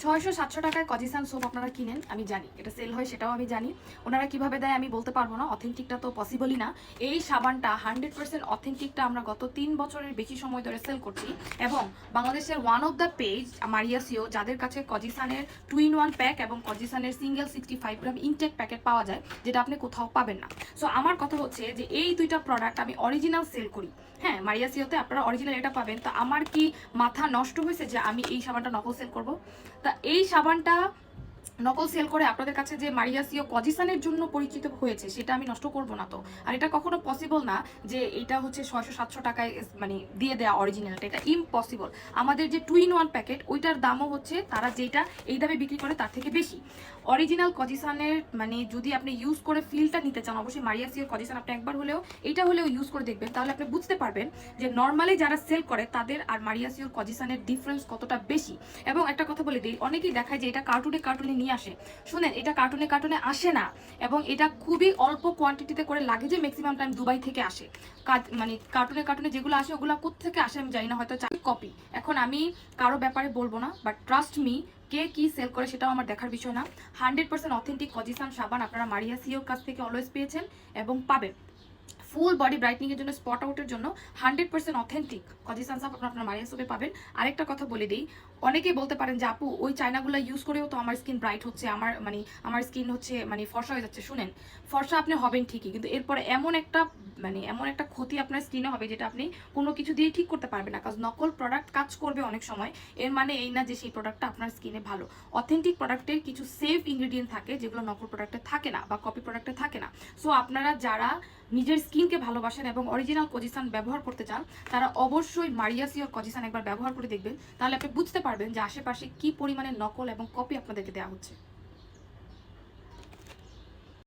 600-700 টাকায় কজিসান সোপ আপনারা কিনেন, আমি জানি এটা সেল হয়, সেটাও আমি জানি। ওনারা কিভাবে দেয় আমি বলতে পারবো না, অথেন্টিকটা তো পসিবলই না। এই সাবানটা 100% অথেন্টিকটা আমরা গত 3 বছরের বেশি সময় ধরে সেল করছি। এবং বাংলাদেশের ওয়ান অফ দ্য পেজ মারিয়াসিও, যাদের কাছে কজিসানের 2-in-1 প্যাক এবং কজিসানের সিঙ্গেল 65 গ্রাম ইনটেক প্যাকেট পাওয়া যায়, যেটা আপনি কোথাও পাবেন না। সো আমার কথা হচ্ছে যে এই দুইটা প্রোডাক্ট আমি অরিজিনাল সেল করি। হ্যাঁ, মারিয়াসিওতে আপনারা অরিজিনাল এটা পাবেন। তা আমার কি মাথা নষ্ট হয়েছে যে আমি এই সাবানটা নকল সেল করব? তা এই সাবানটা নকল সেল করে আপনাদের কাছে যে মারিয়াসিও কজিসানের জন্য পরিচিত হয়েছে, সেটা আমি নষ্ট করব না তো। আর এটা কখনো পসিবল না যে এটা হচ্ছে 600-700 টাকায় মানে দিয়ে দেওয়া অরিজিনালটা, এটা ইম্পসিবল। আমাদের যে 2-in-1 প্যাকেট, ওইটার দামও হচ্ছে তারা যেটা এই দামে বিক্রি করে তার থেকে বেশি। অরিজিনাল কজিসানের মানে যদি আপনি ইউজ করে ফিলটা নিতে চান, অবশ্যই মারিয়াসিওর কজিসান আপনি একবার হলেও এটা হলেও ইউজ করে দেখবেন, তাহলে আপনি বুঝতে পারবেন যে নর্মালি যারা সেল করে তাদের আর মারিয়াসিওর কজিসানের ডিফারেন্স কতটা বেশি। এবং একটা কথা বলে দিই, অনেকেই দেখায় যে এটা কার্টুনে কার্টুনে নিয়ে আসে। শুনেন, এটা কার্টুনে কার্টুনে আসে না, এবং এটা খুবই অল্প কোয়ান্টিটিতে করে লাগে, যে ম্যাক্সিমাম টাইম দুবাই থেকে আসে। মানে কার্টুনে কার্টুনে যেগুলো আসে ওগুলো কোত্থেকে আসে আমি জানি না, হয়তো কপি। এখন আমি কারো ব্যাপারে বলবো না, বাট ট্রাস্ট মি, কে কি সেল করে সেটাও আমার দেখার বিষয় না। 100% অথেন্টিক কজিসান সাবান আপনারা মারিয়াসিওর কাছ থেকে অলওয়েজ পেয়েছেন এবং পাবেন। ফুল বডি ব্রাইটনিং এর জন্য, স্পট আউটের জন্য 100% অথেন্টিক কজিসান সাব আপনারা মারিয়াসোপে পাবেন। আরেকটা কথা বলে দিই, অনেকেই বলতে পারেন যে আপু ওই চায়নাগুলো ইউজ করেও তো আমার স্কিন ব্রাইট হচ্ছে, আমার স্কিন হচ্ছে ফর্সা হয়ে যাচ্ছে। শুনেন, ফর্সা আপনি হবেন ঠিকই, কিন্তু এরপরে এমন একটা ক্ষতি আপনার স্কিনে হবে যেটা আপনি কোনো কিছু দিয়ে ঠিক করতে পারবেন না। কারণ নকল প্রোডাক্ট কাজ করবে অনেক সময়, এর মানে এই না যে সেই প্রোডাক্টটা আপনার স্কিনে ভালো। অথেন্টিক প্রোডাক্টের কিছু সেফ ইনগ্রিডিয়েন্ট থাকে যেগুলো নকল প্রোডাক্টে থাকে না বা কপি প্রোডাক্টে থাকে না। সো আপনারা যারা নিজের স্কিনকে ভালোবাসেন এবং অরিজিনাল কজিসান ব্যবহার করতে চান, তারা অবশ্যই মারিয়াসিওর কজিসান একবার ব্যবহার করে দেখবেন, তাহলে আপনি বুঝতে পারবেন যে আশেপাশে কি পরিমাণে নকল এবং কপি আপনাদেরকে দেওয়া হচ্ছে।